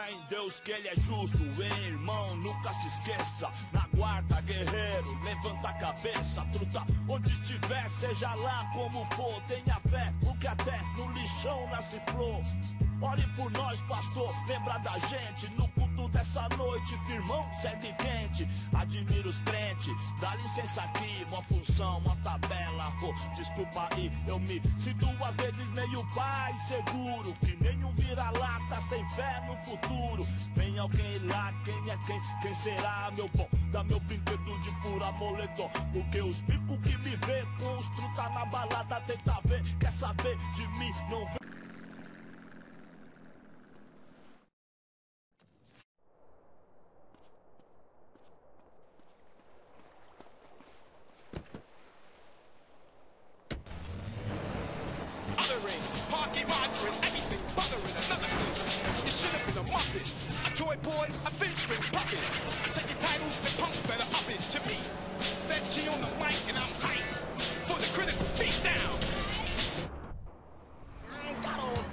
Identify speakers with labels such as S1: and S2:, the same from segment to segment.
S1: Fé em Deus que ele é justo, hein, irmão, nunca se esqueça. Na guarda, guerreiro, levanta a cabeça, truta, onde estiver, seja lá como for. Tenha fé, porque até no lixão nasce flor. Ore por nós, pastor, lembra da gente. No culto dessa noite, firmão, segue quente. Admiro os crentes, dá licença aqui. Uma função, uma tabela, desculpa aí. Eu me sinto às vezes meio pai seguro, que nem um vira-lata sem fé no futuro. Vem alguém lá, quem é quem? Quem será, meu bom? Dá meu brinquedo de furar moletom, porque os bicos que me vê com os truta na balada tenta ver, quer saber de mim, não vê.
S2: Pocket monitoring, everything bothering another thing. You should have been a muppet, a toy boy, a thin string puppet. Take your titles, the punks better up it to me. Set G on the mic and I'm hyped for the critical beat down. I ain't got all.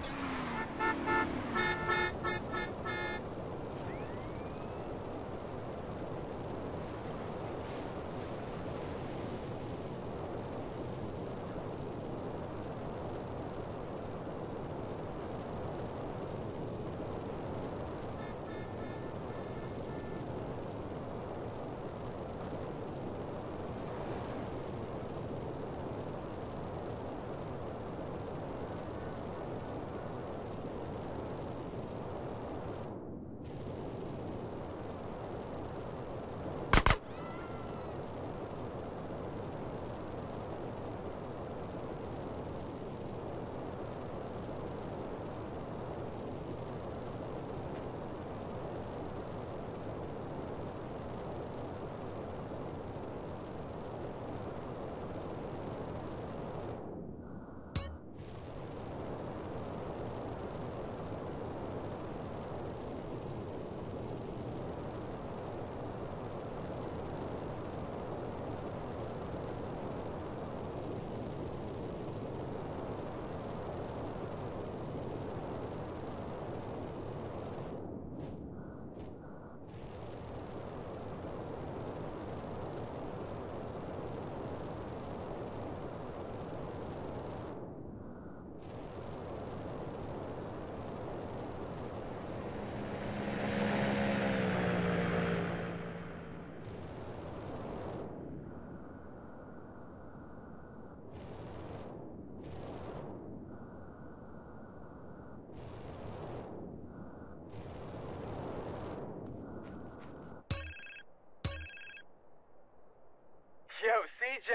S3: Yo, CJ,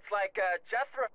S3: it's like Jethro.